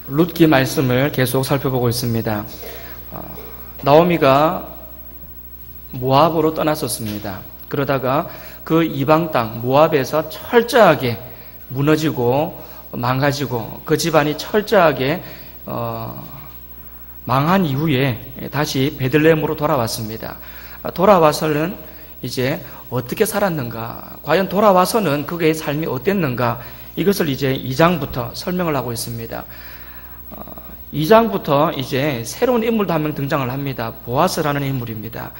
룻기 말씀을 계속 살펴보고 있습니다. 나오미가 모압으로 떠났었습니다. 그러다가 그 이방 땅 모압에서 철저하게 무너지고 망가지고 그 집안이 철저하게 망한 이후에 다시 베들레헴으로 돌아왔습니다. 돌아와서는 이제 어떻게 살았는가, 과연 돌아와서는 그의 삶이 어땠는가, 이것을 이제 2장부터 설명을 하고 있습니다. 2장부터 이제 새로운 인물도 한 명 등장을 합니다. 보아스라는 인물입니다.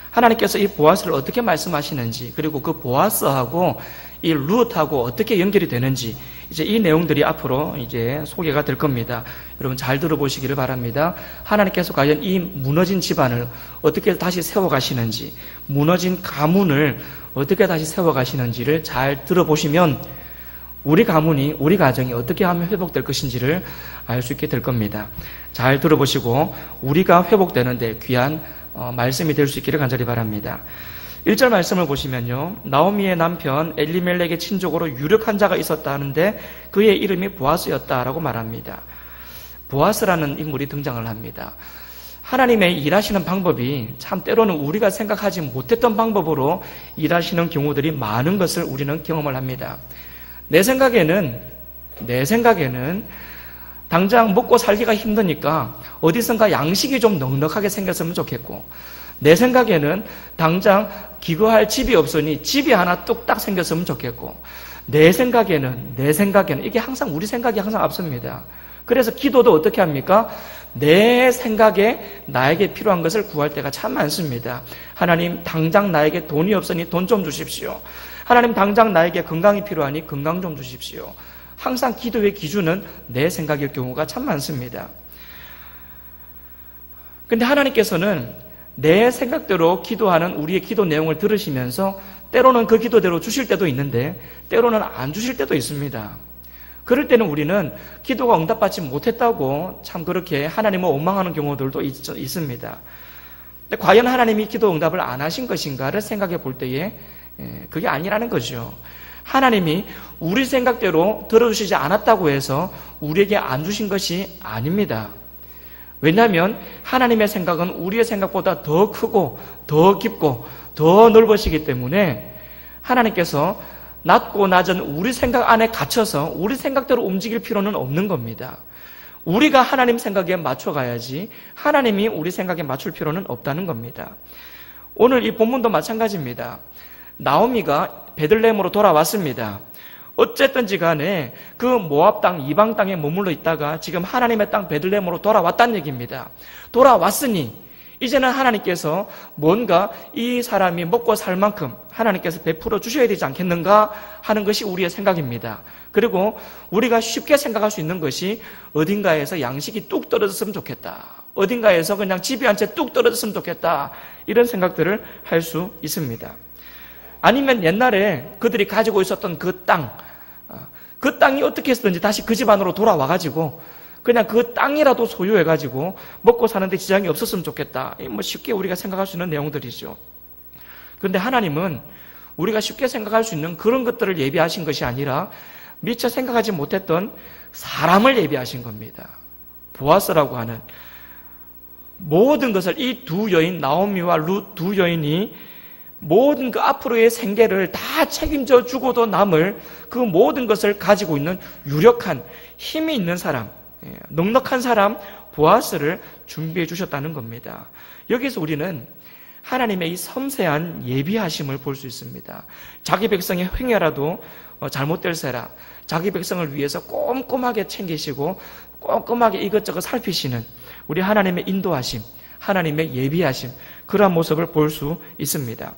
하나님께서 이 보아스를 어떻게 말씀하시는지, 그리고 그 보아스하고 이 룻하고 어떻게 연결이 되는지, 이제 이 내용들이 앞으로 이제 소개가 될 겁니다. 여러분 잘 들어보시기를 바랍니다. 하나님께서 과연 이 무너진 집안을 어떻게 다시 세워가시는지, 무너진 가문을 어떻게 다시 세워가시는지를 잘 들어보시면 우리 가문이, 우리 가정이 어떻게 하면 회복될 것인지를 알 수 있게 될 겁니다. 잘 들어보시고 우리가 회복되는데 귀한 말씀이 될 수 있기를 간절히 바랍니다. 1절 말씀을 보시면요, 나오미의 남편 엘리멜렉의 친족으로 유력한 자가 있었다 하는데 그의 이름이 보아스였다라고 말합니다. 보아스라는 인물이 등장을 합니다. 하나님의 일하시는 방법이 참 때로는 우리가 생각하지 못했던 방법으로 일하시는 경우들이 많은 것을 우리는 경험을 합니다. 내 생각에는 당장 먹고 살기가 힘드니까 어디선가 양식이 좀 넉넉하게 생겼으면 좋겠고, 내 생각에는 당장 기거할 집이 없으니 집이 하나 뚝딱 생겼으면 좋겠고, 내 생각에는 이게 항상 우리 생각이 항상 앞섭니다. 그래서 기도도 어떻게 합니까? 내 생각에 나에게 필요한 것을 구할 때가 참 많습니다. 하나님, 당장 나에게 돈이 없으니 돈 좀 주십시오. 하나님, 당장 나에게 건강이 필요하니 건강 좀 주십시오. 항상 기도의 기준은 내 생각일 경우가 참 많습니다. 근데 하나님께서는 내 생각대로 기도하는 우리의 기도 내용을 들으시면서 때로는 그 기도대로 주실 때도 있는데 때로는 안 주실 때도 있습니다. 그럴 때는 우리는 기도가 응답받지 못했다고 참 그렇게 하나님을 원망하는 경우들도 있습니다. 근데 과연 하나님이 기도 응답을 안 하신 것인가를 생각해 볼 때에 그게 아니라는 거죠. 하나님이 우리 생각대로 들어주시지 않았다고 해서 우리에게 안 주신 것이 아닙니다. 왜냐하면 하나님의 생각은 우리의 생각보다 더 크고 더 깊고 더 넓으시기 때문에 하나님께서 낮고 낮은 우리 생각 안에 갇혀서 우리 생각대로 움직일 필요는 없는 겁니다. 우리가 하나님 생각에 맞춰가야지 하나님이 우리 생각에 맞출 필요는 없다는 겁니다. 오늘 이 본문도 마찬가지입니다. 나오미가 베들레헴으로 돌아왔습니다. 어쨌든지 간에 그 모압 땅, 이방 땅에 머물러 있다가 지금 하나님의 땅 베들레헴으로 돌아왔다는 얘기입니다. 돌아왔으니 이제는 하나님께서 뭔가 이 사람이 먹고 살 만큼 하나님께서 베풀어 주셔야 되지 않겠는가 하는 것이 우리의 생각입니다. 그리고 우리가 쉽게 생각할 수 있는 것이 어딘가에서 양식이 뚝 떨어졌으면 좋겠다, 어딘가에서 그냥 집이 한 채 뚝 떨어졌으면 좋겠다, 이런 생각들을 할 수 있습니다. 아니면 옛날에 그들이 가지고 있었던 그 땅이 어떻게 해서든지 다시 그 집 안으로 돌아와가지고 그냥 그 땅이라도 소유해가지고 먹고 사는데 지장이 없었으면 좋겠다. 쉽게 우리가 생각할 수 있는 내용들이죠. 그런데 하나님은 우리가 쉽게 생각할 수 있는 그런 것들을 예비하신 것이 아니라 미처 생각하지 못했던 사람을 예비하신 겁니다. 보아스라고 하는 모든 것을 이 두 여인, 나오미와 룻 두 여인이 모든 그 앞으로의 생계를 다 책임져 주고도 남을 그 모든 것을 가지고 있는 유력한 힘이 있는 사람, 넉넉한 사람 보아스를 준비해 주셨다는 겁니다. 여기서 우리는 하나님의 이 섬세한 예비하심을 볼 수 있습니다. 자기 백성의 횡예라도 잘못될세라, 자기 백성을 위해서 꼼꼼하게 챙기시고 꼼꼼하게 이것저것 살피시는 우리 하나님의 인도하심, 하나님의 예비하심, 그러한 모습을 볼 수 있습니다.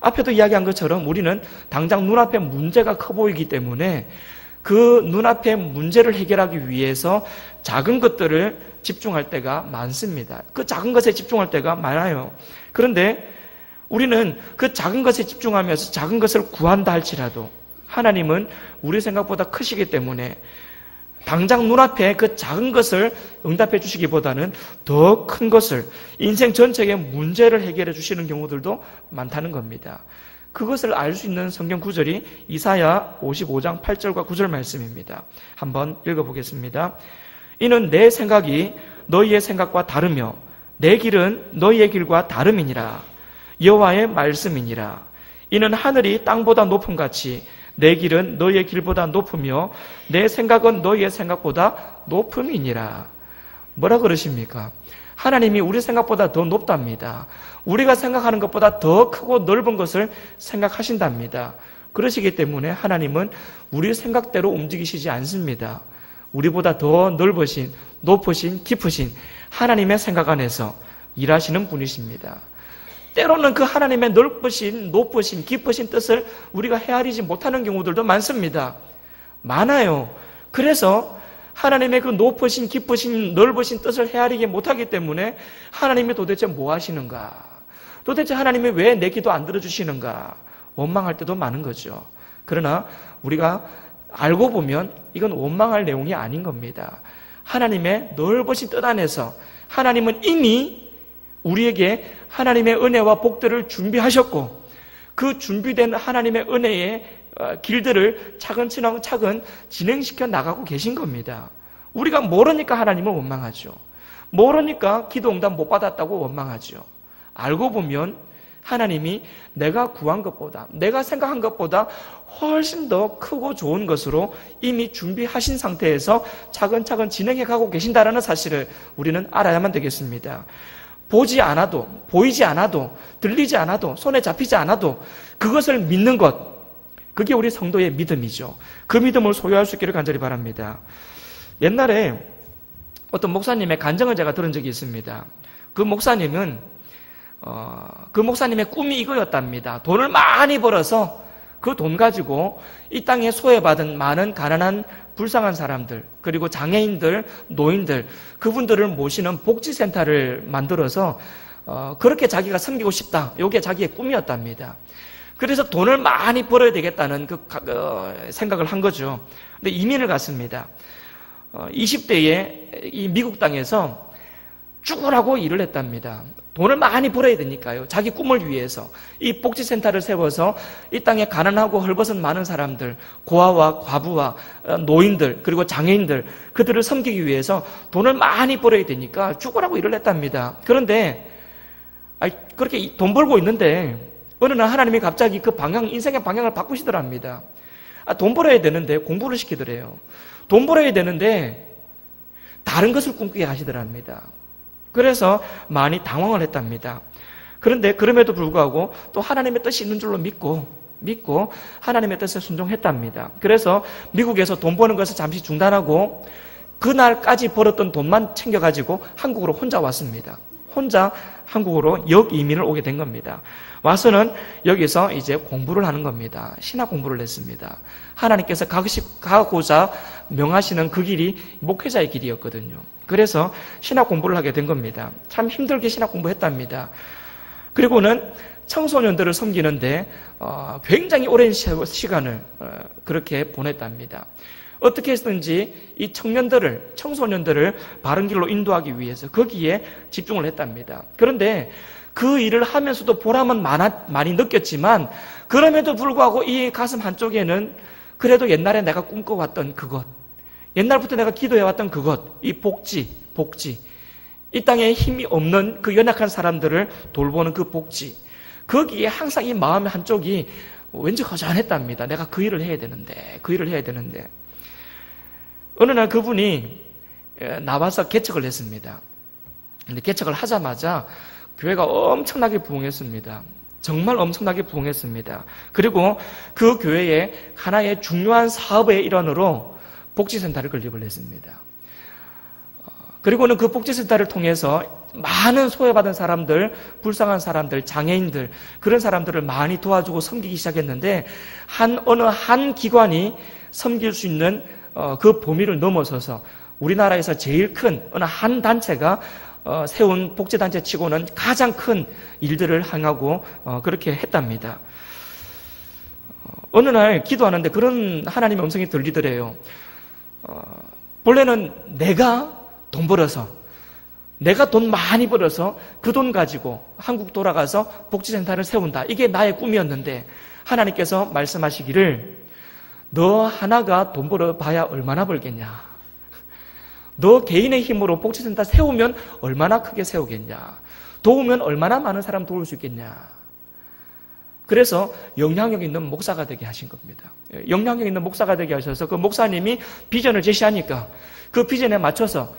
앞에도 이야기한 것처럼 우리는 당장 눈앞에 문제가 커 보이기 때문에 그 눈앞의 문제를 해결하기 위해서 작은 것들을 집중할 때가 많습니다. 그 작은 것에 집중할 때가 많아요. 그런데 우리는 그 작은 것에 집중하면서 작은 것을 구한다 할지라도 하나님은 우리 생각보다 크시기 때문에 당장 눈앞에 그 작은 것을 응답해 주시기보다는 더 큰 것을, 인생 전체의 문제를 해결해 주시는 경우들도 많다는 겁니다. 그것을 알 수 있는 성경 구절이 이사야 55장 8절과 9절 말씀입니다. 한번 읽어보겠습니다. 이는 내 생각이 너희의 생각과 다르며 내 길은 너희의 길과 다름이니라. 여호와의 말씀이니라. 이는 하늘이 땅보다 높음 같이 내 길은 너희의 길보다 높으며 내 생각은 너희의 생각보다 높음이니라. 뭐라 그러십니까? 하나님이 우리 생각보다 더 높답니다. 우리가 생각하는 것보다 더 크고 넓은 것을 생각하신답니다. 그러시기 때문에 하나님은 우리 생각대로 움직이시지 않습니다. 우리보다 더 넓으신, 높으신, 깊으신 하나님의 생각 안에서 일하시는 분이십니다. 때로는 그 하나님의 넓으신, 높으신, 깊으신 뜻을 우리가 헤아리지 못하는 경우들도 많습니다. 많아요. 그래서 하나님의 그 높으신, 깊으신, 넓으신 뜻을 헤아리지 못하기 때문에 하나님이 도대체 뭐 하시는가? 도대체 하나님이 왜 내 기도 안 들어주시는가? 원망할 때도 많은 거죠. 그러나 우리가 알고 보면 이건 원망할 내용이 아닌 겁니다. 하나님의 넓으신 뜻 안에서 하나님은 이미 우리에게 하나님의 은혜와 복들을 준비하셨고 그 준비된 하나님의 은혜의 길들을 차근차근 진행시켜 나가고 계신 겁니다. 우리가 모르니까 하나님을 원망하죠. 모르니까 기도 응답 못 받았다고 원망하죠. 알고 보면 하나님이 내가 구한 것보다, 내가 생각한 것보다 훨씬 더 크고 좋은 것으로 이미 준비하신 상태에서 차근차근 진행해 가고 계신다는 사실을 우리는 알아야만 되겠습니다. 보지 않아도, 보이지 않아도, 들리지 않아도, 손에 잡히지 않아도 그것을 믿는 것, 그게 우리 성도의 믿음이죠. 그 믿음을 소유할 수 있기를 간절히 바랍니다. 옛날에 어떤 목사님의 간증을 제가 들은 적이 있습니다. 그 목사님의 꿈이 이거였답니다. 돈을 많이 벌어서 그 돈 가지고 이 땅에 소외받은 많은 가난한 불쌍한 사람들, 그리고 장애인들, 노인들, 그분들을 모시는 복지센터를 만들어서 그렇게 자기가 섬기고 싶다. 이게 자기의 꿈이었답니다. 그래서 돈을 많이 벌어야 되겠다는 생각을 한 거죠. 근데 이민을 갔습니다. 20대에 이 미국 땅에서 죽으라고 일을 했답니다. 돈을 많이 벌어야 되니까요. 자기 꿈을 위해서 이 복지센터를 세워서 이 땅에 가난하고 헐벗은 많은 사람들, 고아와 과부와 노인들, 그리고 장애인들, 그들을 섬기기 위해서 돈을 많이 벌어야 되니까 죽으라고 일을 했답니다. 그런데 그렇게 돈 벌고 있는데 어느 날 하나님이 갑자기 그 인생의 방향을 바꾸시더랍니다. 돈 벌어야 되는데 공부를 시키더래요. 돈 벌어야 되는데 다른 것을 꿈꾸게 하시더랍니다. 그래서 많이 당황을 했답니다. 그런데 그럼에도 불구하고 또 하나님의 뜻이 있는 줄로 믿고 하나님의 뜻에 순종했답니다. 그래서 미국에서 돈 버는 것을 잠시 중단하고 그날까지 벌었던 돈만 챙겨가지고 한국으로 혼자 왔습니다. 혼자 한국으로 역이민을 오게 된 겁니다. 와서는 여기서 이제 공부를 하는 겁니다. 신학 공부를 했습니다. 하나님께서 가고자 명하시는 그 길이 목회자의 길이었거든요. 그래서 신학 공부를 하게 된 겁니다. 참 힘들게 신학 공부했답니다. 그리고는 청소년들을 섬기는데 굉장히 오랜 시간을 그렇게 보냈답니다. 어떻게 했든지 이 청소년들을 바른 길로 인도하기 위해서 거기에 집중을 했답니다. 그런데 그 일을 하면서도 보람은 많이 느꼈지만 그럼에도 불구하고 이 가슴 한쪽에는 그래도 옛날에 내가 꿈꿔왔던 그것, 옛날부터 내가 기도해왔던 그것, 이 복지, 이 땅에 힘이 없는 그 연약한 사람들을 돌보는 그 복지, 거기에 항상 이 마음의 한쪽이 왠지 허전했답니다. 내가 그 일을 해야 되는데. 어느 날 그분이 나와서 개척을 했습니다. 근데 개척을 하자마자 교회가 엄청나게 부흥했습니다. 정말 엄청나게 부흥했습니다. 그리고 그 교회의 하나의 중요한 사업의 일환으로 복지센터를 건립을 했습니다. 그리고는 그 복지센터를 통해서 많은 소외받은 사람들, 불쌍한 사람들, 장애인들, 그런 사람들을 많이 도와주고 섬기기 시작했는데 어느 한 기관이 섬길 수 있는 그 범위를 넘어서서 우리나라에서 제일 큰 어느 한 단체가 세운 복지단체 치고는 가장 큰 일들을 행하고 그렇게 했답니다. 어느 날 기도하는데 그런 하나님의 음성이 들리더래요. 본래는 내가 돈 벌어서, 내가 돈 많이 벌어서 그 돈 가지고 한국 돌아가서 복지센터를 세운다. 이게 나의 꿈이었는데 하나님께서 말씀하시기를 너 하나가 돈 벌어봐야 얼마나 벌겠냐. 너 개인의 힘으로 복지센터 세우면 얼마나 크게 세우겠냐. 도우면 얼마나 많은 사람 도울 수 있겠냐. 그래서 영향력 있는 목사가 되게 하신 겁니다. 영향력 있는 목사가 되게 하셔서 그 목사님이 비전을 제시하니까 그 비전에 맞춰서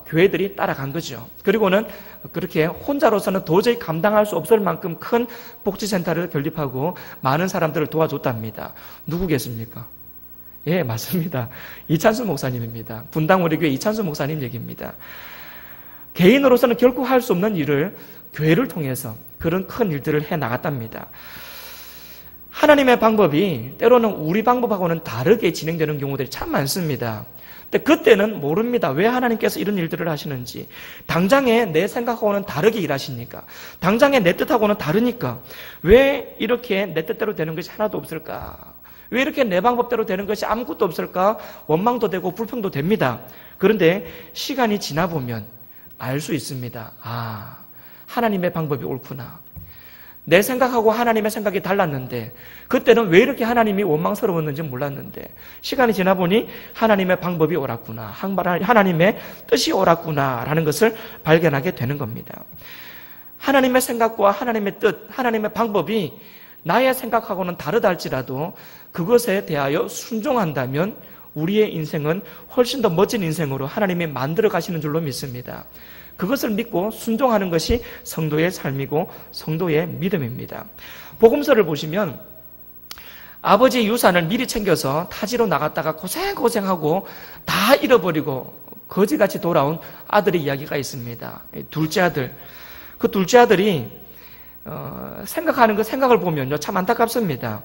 교회들이 따라간 거죠. 그리고는 그렇게 혼자로서는 도저히 감당할 수 없을 만큼 큰 복지센터를 건립하고 많은 사람들을 도와줬답니다. 누구겠습니까? 예, 맞습니다. 이찬수 목사님입니다. 분당 우리 교회 이찬수 목사님 얘기입니다. 개인으로서는 결코 할 수 없는 일을 교회를 통해서 그런 큰 일들을 해 나갔답니다. 하나님의 방법이 때로는 우리 방법하고는 다르게 진행되는 경우들이 참 많습니다. 근데 그때는 모릅니다. 왜 하나님께서 이런 일들을 하시는지. 당장에 내 생각하고는 다르게 일하시니까. 당장에 내 뜻하고는 다르니까. 왜 이렇게 내 뜻대로 되는 것이 하나도 없을까? 왜 이렇게 내 방법대로 되는 것이 아무것도 없을까? 원망도 되고 불평도 됩니다. 그런데 시간이 지나 보면 알 수 있습니다. 아, 하나님의 방법이 옳구나. 내 생각하고 하나님의 생각이 달랐는데 그때는 왜 이렇게 하나님이 원망스러웠는지 몰랐는데 시간이 지나 보니 하나님의 방법이 옳았구나. 하나님의 뜻이 옳았구나 라는 것을 발견하게 되는 겁니다. 하나님의 생각과 하나님의 뜻, 하나님의 방법이 나의 생각하고는 다르다 할지라도 그것에 대하여 순종한다면 우리의 인생은 훨씬 더 멋진 인생으로 하나님이 만들어 가시는 줄로 믿습니다. 그것을 믿고 순종하는 것이 성도의 삶이고 성도의 믿음입니다. 복음서를 보시면 아버지의 유산을 미리 챙겨서 타지로 나갔다가 고생하고 다 잃어버리고 거지같이 돌아온 아들의 이야기가 있습니다. 둘째 아들. 그 둘째 아들이 생각하는 그 생각을 보면요 참 안타깝습니다.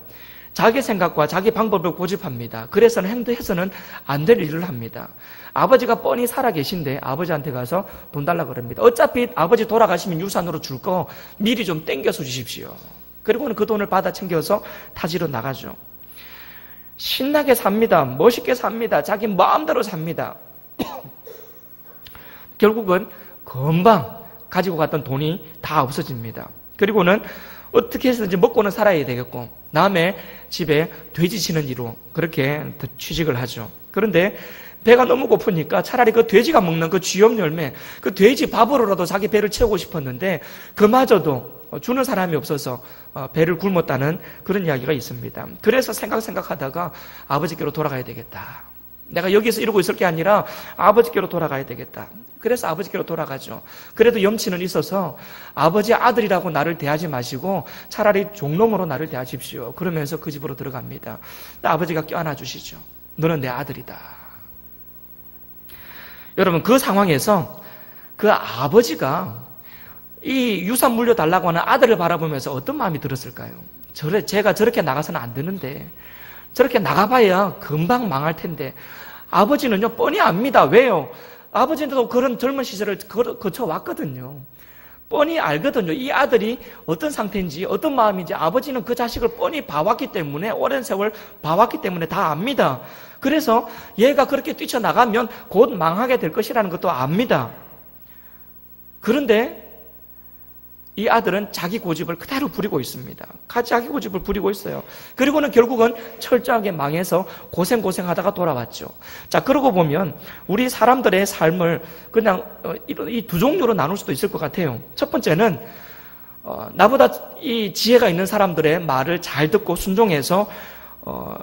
자기 생각과 자기 방법을 고집합니다. 그래서는 해서는 안 될 일을 합니다. 아버지가 뻔히 살아계신데 아버지한테 가서 돈 달라 그럽니다. 어차피 아버지 돌아가시면 유산으로 줄 거 미리 좀 땡겨서 주십시오. 그리고는 그 돈을 받아 챙겨서 타지로 나가죠. 신나게 삽니다. 멋있게 삽니다. 자기 마음대로 삽니다. 결국은 금방 가지고 갔던 돈이 다 없어집니다. 그리고는 어떻게 해서든지 먹고는 살아야 되겠고 남의 집에 돼지 치는 이로 그렇게 취직을 하죠. 그런데 배가 너무 고프니까 차라리 그 돼지가 먹는 그 쥐염 열매, 그 돼지 밥으로라도 자기 배를 채우고 싶었는데 그마저도 주는 사람이 없어서 배를 굶었다는 그런 이야기가 있습니다. 그래서 생각하다가 아버지께로 돌아가야 되겠다. 내가 여기서 이러고 있을 게 아니라 아버지께로 돌아가야 되겠다. 그래서 아버지께로 돌아가죠. 그래도 염치는 있어서 아버지 아들이라고 나를 대하지 마시고 차라리 종놈으로 나를 대하십시오. 그러면서 그 집으로 들어갑니다. 아버지가 껴안아 주시죠. 너는 내 아들이다. 여러분 그 상황에서 그 아버지가 이 유산 물려달라고 하는 아들을 바라보면서 어떤 마음이 들었을까요? 제가 저렇게 나가서는 안 되는데 저렇게 나가봐야 금방 망할 텐데 아버지는요 뻔히 압니다. 왜요? 아버지도 그런 젊은 시절을 거쳐왔거든요. 뻔히 알거든요. 이 아들이 어떤 상태인지 어떤 마음인지 아버지는 그 자식을 뻔히 봐왔기 때문에 오랜 세월 봐왔기 때문에 다 압니다. 그래서 얘가 그렇게 뛰쳐나가면 곧 망하게 될 것이라는 것도 압니다. 그런데 이 아들은 자기 고집을 그대로 부리고 있습니다. 자기 고집을 부리고 있어요. 그리고는 결국은 철저하게 망해서 고생하다가 돌아왔죠. 자, 그러고 보면 우리 사람들의 삶을 그냥 이 두 종류로 나눌 수도 있을 것 같아요. 첫 번째는 나보다 이 지혜가 있는 사람들의 말을 잘 듣고 순종해서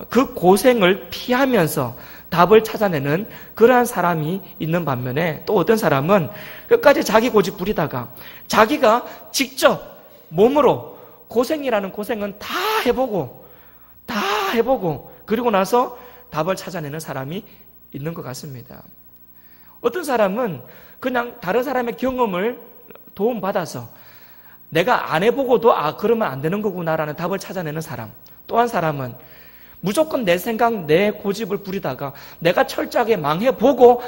그 고생을 피하면서 답을 찾아내는 그러한 사람이 있는 반면에 또 어떤 사람은 끝까지 자기 고집 부리다가 자기가 직접 몸으로 고생이라는 고생은 다 해보고 그리고 나서 답을 찾아내는 사람이 있는 것 같습니다. 어떤 사람은 그냥 다른 사람의 경험을 도움받아서 내가 안 해보고도 그러면 안 되는 거구나라는 답을 찾아내는 사람. 또 한 사람은 무조건 내 생각, 내 고집을 부리다가 내가 철저하게 망해보고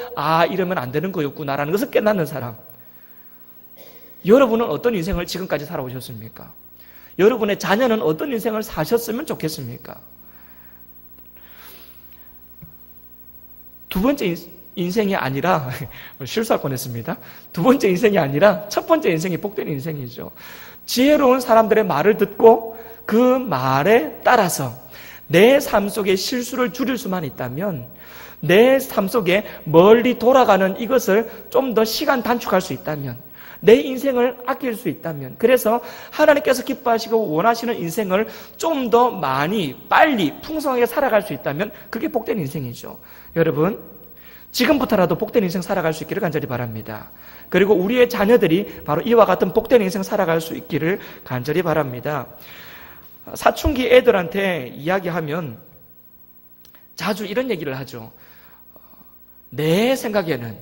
이러면 안 되는 거였구나라는 것을 깨닫는 사람. 여러분은 어떤 인생을 지금까지 살아오셨습니까? 여러분의 자녀는 어떤 인생을 사셨으면 좋겠습니까? 두 번째 인생이 아니라 실수할 뻔했습니다. 두 번째 인생이 아니라 첫 번째 인생이 복된 인생이죠. 지혜로운 사람들의 말을 듣고 그 말에 따라서 내 삶 속에 실수를 줄일 수만 있다면, 내 삶 속에 멀리 돌아가는 이것을 좀 더 시간 단축할 수 있다면, 내 인생을 아낄 수 있다면, 그래서 하나님께서 기뻐하시고 원하시는 인생을 좀 더 많이, 빨리, 풍성하게 살아갈 수 있다면 그게 복된 인생이죠. 여러분, 지금부터라도 복된 인생 살아갈 수 있기를 간절히 바랍니다. 그리고 우리의 자녀들이 바로 이와 같은 복된 인생 살아갈 수 있기를 간절히 바랍니다. 사춘기 애들한테 이야기하면 자주 이런 얘기를 하죠. 내 생각에는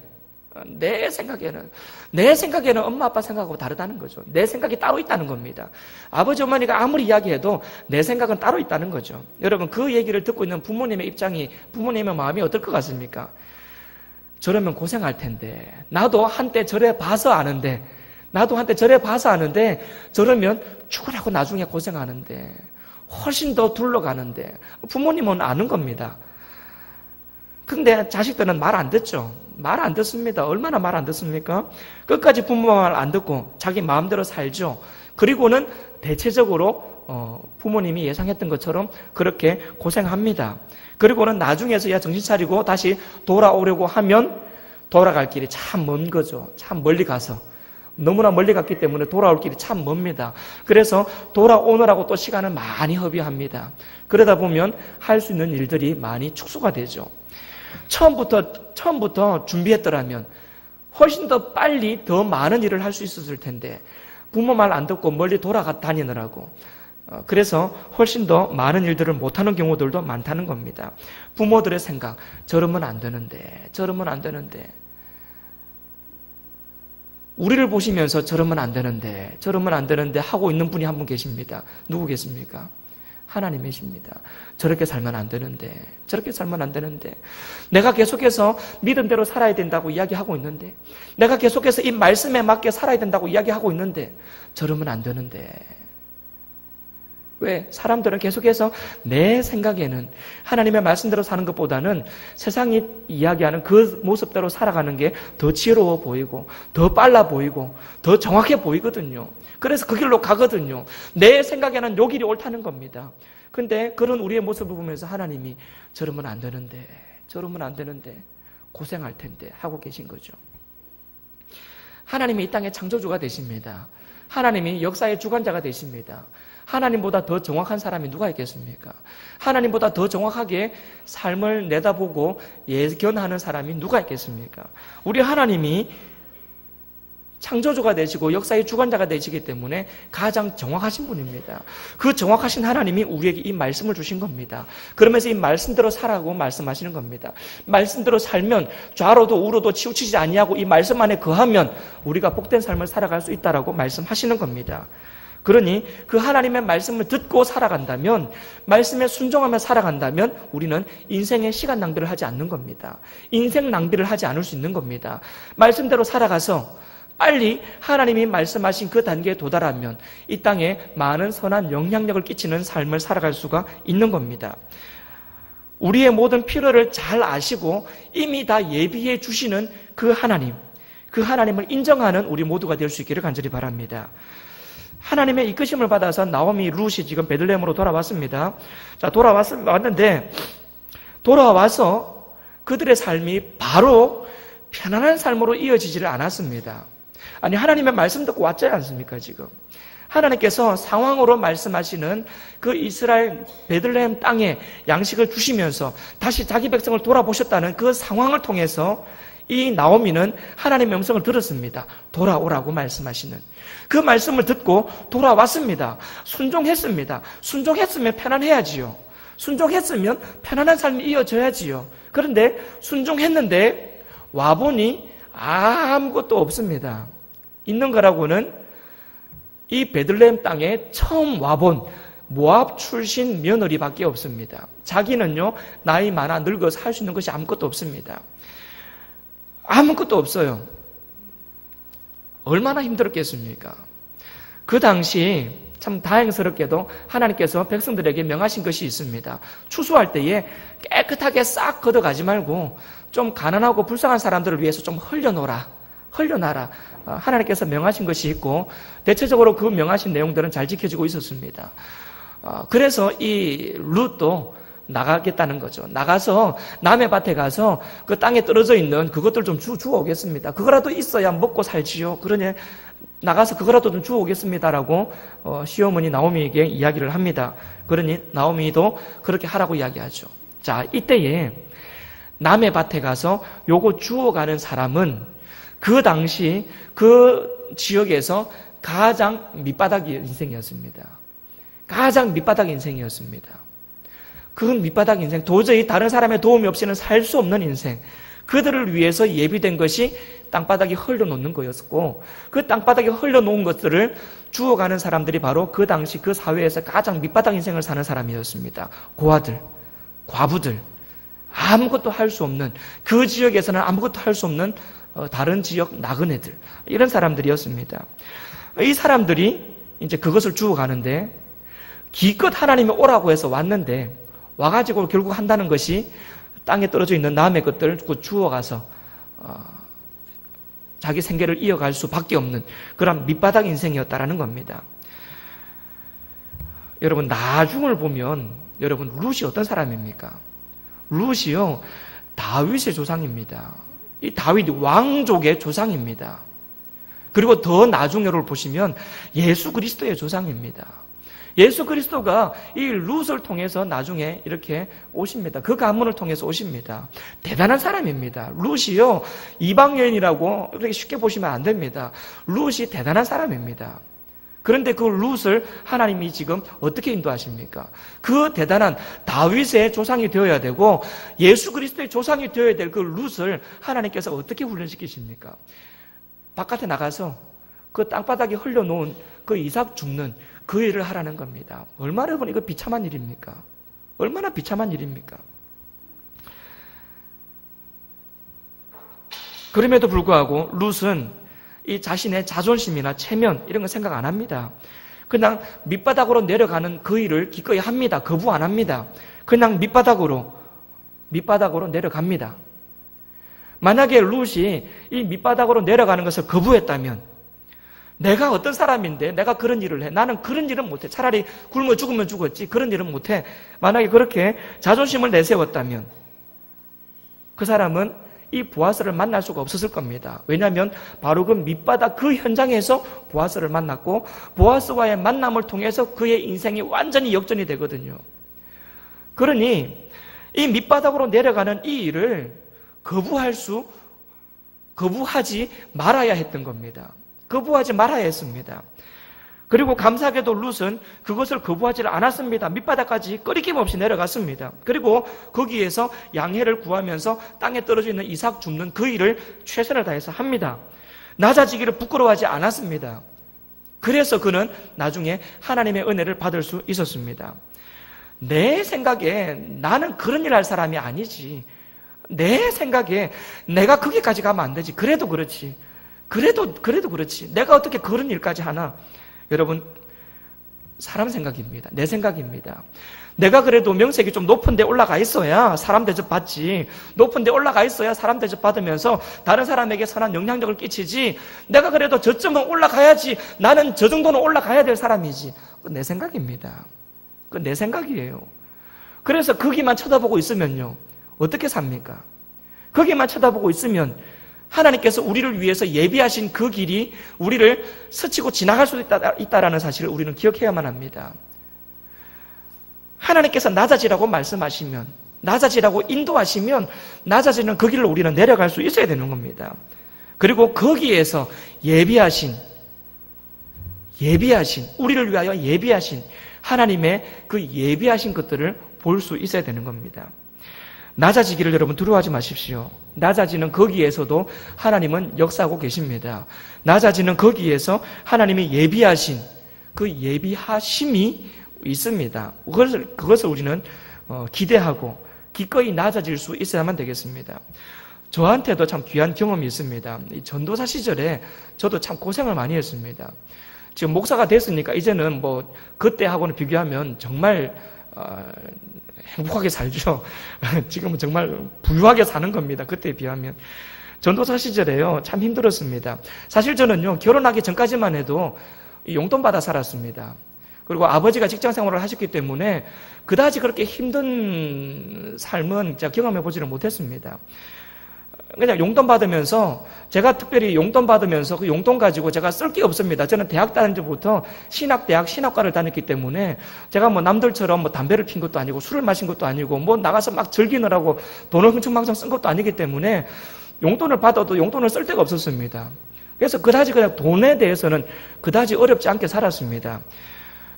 엄마 아빠 생각하고 다르다는 거죠. 내 생각이 따로 있다는 겁니다. 아버지 어머니가 아무리 이야기해도 내 생각은 따로 있다는 거죠. 여러분, 그 얘기를 듣고 있는 부모님의 입장이, 부모님의 마음이 어떨 것 같습니까? 저러면 고생할 텐데, 나도 한때 저래 봐서 아는데, 저러면 죽으라고 나중에 고생하는데, 훨씬 더 둘러가는데, 부모님은 아는 겁니다. 근데 자식들은 말 안 듣죠. 말 안 듣습니다. 얼마나 말 안 듣습니까? 끝까지 부모 말 안 듣고 자기 마음대로 살죠. 그리고는 대체적으로 부모님이 예상했던 것처럼 그렇게 고생합니다. 그리고는 나중에서야 정신 차리고 다시 돌아오려고 하면 돌아갈 길이 참 먼 거죠. 참 멀리 가서. 너무나 멀리 갔기 때문에 돌아올 길이 참 멉니다. 그래서 돌아오느라고 또 시간을 많이 허비합니다. 그러다 보면 할 수 있는 일들이 많이 축소가 되죠. 처음부터 준비했더라면 훨씬 더 빨리 더 많은 일을 할 수 있었을 텐데, 부모 말 안 듣고 멀리 다니느라고, 그래서 훨씬 더 많은 일들을 못하는 경우들도 많다는 겁니다. 부모들의 생각, 저러면 안 되는데, 우리를 보시면서 저러면 안 되는데 하고 있는 분이 한 분 계십니다. 누구 계십니까? 하나님이십니다. 저렇게 살면 안 되는데. 내가 계속해서 믿음대로 살아야 된다고 이야기하고 있는데, 내가 계속해서 이 말씀에 맞게 살아야 된다고 이야기하고 있는데, 저러면 안 되는데. 왜? 사람들은 계속해서 내 생각에는 하나님의 말씀대로 사는 것보다는 세상이 이야기하는 그 모습대로 살아가는 게 더 지혜로워 보이고, 더 빨라 보이고, 더 정확해 보이거든요. 그래서 그 길로 가거든요. 내 생각에는 요 길이 옳다는 겁니다. 근데 그런 우리의 모습을 보면서 하나님이 저러면 안 되는데, 고생할 텐데 하고 계신 거죠. 하나님이 이 땅의 창조주가 되십니다. 하나님이 역사의 주관자가 되십니다. 하나님보다 더 정확한 사람이 누가 있겠습니까? 하나님보다 더 정확하게 삶을 내다보고 예견하는 사람이 누가 있겠습니까? 우리 하나님이 창조주가 되시고 역사의 주관자가 되시기 때문에 가장 정확하신 분입니다. 그 정확하신 하나님이 우리에게 이 말씀을 주신 겁니다. 그러면서 이 말씀대로 살라고 말씀하시는 겁니다. 말씀대로 살면 좌로도 우로도 치우치지 아니하고 이 말씀 안에 거하면 우리가 복된 삶을 살아갈 수 있다라고 말씀하시는 겁니다. 그러니 그 하나님의 말씀을 듣고 살아간다면, 말씀에 순종하며 살아간다면 우리는 인생의 시간 낭비를 하지 않는 겁니다. 인생 낭비를 하지 않을 수 있는 겁니다. 말씀대로 살아가서 빨리 하나님이 말씀하신 그 단계에 도달하면 이 땅에 많은 선한 영향력을 끼치는 삶을 살아갈 수가 있는 겁니다. 우리의 모든 필요를 잘 아시고 이미 다 예비해 주시는 그 하나님을 인정하는 우리 모두가 될 수 있기를 간절히 바랍니다. 하나님의 이끄심을 받아서 나오미, 룻이 지금 베들레헴으로 돌아왔습니다. 자, 돌아왔는데 돌아와서 그들의 삶이 바로 편안한 삶으로 이어지지를 않았습니다. 아니, 하나님의 말씀 듣고 왔지 않습니까, 지금? 하나님께서 상황으로 말씀하시는 그 이스라엘 베들레헴 땅에 양식을 주시면서 다시 자기 백성을 돌아보셨다는 그 상황을 통해서 이 나오미는 하나님의 음성을 들었습니다. 돌아오라고 말씀하시는. 그 말씀을 듣고 돌아왔습니다. 순종했습니다. 순종했으면 편안해야지요. 순종했으면 편안한 삶이 이어져야지요. 그런데 순종했는데 와보니 아무것도 없습니다. 있는 거라고는 이 베들레헴 땅에 처음 와본 모압 출신 며느리밖에 없습니다. 자기는요, 나이 많아 늙어서 할 수 있는 것이 아무것도 없습니다. 아무것도 없어요. 얼마나 힘들었겠습니까? 그 당시 참 다행스럽게도 하나님께서 백성들에게 명하신 것이 있습니다. 추수할 때에 깨끗하게 싹 걷어가지 말고 좀 가난하고 불쌍한 사람들을 위해서 좀 흘려놔라. 하나님께서 명하신 것이 있고 대체적으로 그 명하신 내용들은 잘 지켜지고 있었습니다. 그래서 이 룻도 나가겠다는 거죠. 나가서 남의 밭에 가서 그 땅에 떨어져 있는 그것들 좀 주워 오겠습니다. 그거라도 있어야 먹고 살지요. 그러니 나가서 그거라도 좀 주워 오겠습니다라고 시어머니 나오미에게 이야기를 합니다. 그러니 나오미도 그렇게 하라고 이야기하죠. 자, 이때에 남의 밭에 가서 요거 주워가는 사람은 그 당시 그 지역에서 가장 밑바닥 인생이었습니다. 가장 밑바닥 인생이었습니다. 그 밑바닥 인생, 도저히 다른 사람의 도움이 없이는 살 수 없는 인생, 그들을 위해서 예비된 것이 땅바닥에 흘려놓는 거였고, 그 땅바닥에 흘려놓은 것들을 주워가는 사람들이 바로 그 당시 그 사회에서 가장 밑바닥 인생을 사는 사람이었습니다. 고아들, 과부들, 아무것도 할 수 없는, 그 지역에서는 아무것도 할 수 없는 다른 지역 나그네들, 이런 사람들이었습니다. 이 사람들이 이제 그것을 주워가는데, 기껏 하나님이 오라고 해서 왔는데, 와가지고 결국 한다는 것이 땅에 떨어져 있는 남의 것들을 주워가서 자기 생계를 이어갈 수밖에 없는 그런 밑바닥 인생이었다라는 겁니다. 여러분, 나중을 보면 여러분, 룻이 어떤 사람입니까? 룻이요, 다윗의 조상입니다. 이 다윗 왕족의 조상입니다. 그리고 더 나중에를 보시면 예수 그리스도의 조상입니다. 예수 그리스도가 이 룻을 통해서 나중에 이렇게 오십니다. 그 가문을 통해서 오십니다. 대단한 사람입니다. 룻이요, 이방 여인이라고 그렇게 쉽게 보시면 안 됩니다. 룻이 대단한 사람입니다. 그런데 그 룻을 하나님이 지금 어떻게 인도하십니까? 그 대단한 다윗의 조상이 되어야 되고 예수 그리스도의 조상이 되어야 될 그 룻을 하나님께서 어떻게 훈련시키십니까? 바깥에 나가서 그 땅바닥에 흘려놓은 그 이삭 줍는 그 일을 하라는 겁니다. 얼마나 여러분 이거 비참한 일입니까? 얼마나 비참한 일입니까? 그럼에도 불구하고 룻은 이 자신의 자존심이나 체면 이런 거 생각 안 합니다. 그냥 밑바닥으로 내려가는 그 일을 기꺼이 합니다. 거부 안 합니다. 그냥 밑바닥으로 내려갑니다. 만약에 룻이 이 밑바닥으로 내려가는 것을 거부했다면 내가 어떤 사람인데 내가 그런 일을 해. 나는 그런 일은 못해. 차라리 굶어 죽으면 죽었지. 그런 일은 못해. 만약에 그렇게 자존심을 내세웠다면 그 사람은 이 보아스를 만날 수가 없었을 겁니다. 왜냐하면 바로 그 밑바닥 그 현장에서 보아스를 만났고 보아스와의 만남을 통해서 그의 인생이 완전히 역전이 되거든요. 그러니 이 밑바닥으로 내려가는 이 일을 거부하지 말아야 했던 겁니다. 거부하지 말아야 했습니다. 그리고 감사하게도 룻은 그것을 거부하지 않았습니다. 밑바닥까지 꺼리낌 없이 내려갔습니다. 그리고 거기에서 양해를 구하면서 땅에 떨어져 있는 이삭 줍는 그 일을 최선을 다해서 합니다. 낮아지기를 부끄러워하지 않았습니다. 그래서 그는 나중에 하나님의 은혜를 받을 수 있었습니다. 내 생각에 나는 그런 일 할 사람이 아니지. 내 생각에 내가 거기까지 가면 안 되지. 그래도 그렇지. 그래도 그렇지. 내가 어떻게 그런 일까지 하나? 여러분, 사람 생각입니다. 내 생각입니다. 내가 그래도 명색이 좀 높은 데 올라가 있어야 사람 대접 받지. 높은 데 올라가 있어야 사람 대접 받으면서 다른 사람에게 선한 영향력을 끼치지. 내가 그래도 저점은 올라가야지. 나는 저 정도는 올라가야 될 사람이지. 그건 내 생각입니다. 그건 내 생각이에요. 그래서 거기만 쳐다보고 있으면요, 어떻게 삽니까? 거기만 쳐다보고 있으면 하나님께서 우리를 위해서 예비하신 그 길이 우리를 스치고 지나갈 수도 있다라는 사실을 우리는 기억해야만 합니다. 하나님께서 낮아지라고 말씀하시면, 낮아지라고 인도하시면 낮아지는 그 길로 우리는 내려갈 수 있어야 되는 겁니다. 그리고 거기에서 예비하신 우리를 위하여 예비하신 하나님의 그 예비하신 것들을 볼 수 있어야 되는 겁니다. 낮아지기를 여러분 두려워하지 마십시오. 낮아지는 거기에서도 하나님은 역사하고 계십니다. 낮아지는 거기에서 하나님이 예비하신 그 예비하심이 있습니다. 그것을 우리는 기대하고 기꺼이 낮아질 수 있어야만 되겠습니다. 저한테도 참 귀한 경험이 있습니다. 전도사 시절에 저도 참 고생을 많이 했습니다. 지금 목사가 됐으니까 이제는 뭐 그때하고는 비교하면 정말 행복하게 살죠. 지금은 정말 부유하게 사는 겁니다. 그때에 비하면. 전도사 시절에요, 참 힘들었습니다. 사실 저는요, 결혼하기 전까지만 해도 용돈 받아 살았습니다. 그리고 아버지가 직장 생활을 하셨기 때문에 그다지 그렇게 힘든 삶은 제가 경험해 보지를 못했습니다. 그냥 용돈 받으면서, 제가 특별히 용돈 받으면서 그 용돈 가지고 제가 쓸 게 없습니다. 저는 대학 다닐 때부터 신학대학 신학과를 다녔기 때문에 제가 뭐 남들처럼 뭐 담배를 핀 것도 아니고 술을 마신 것도 아니고 뭐 나가서 막 즐기느라고 돈을 흥청망청 쓴 것도 아니기 때문에 용돈을 받아도 용돈을 쓸 데가 없었습니다. 그래서 그다지 그냥 돈에 대해서는 그다지 어렵지 않게 살았습니다.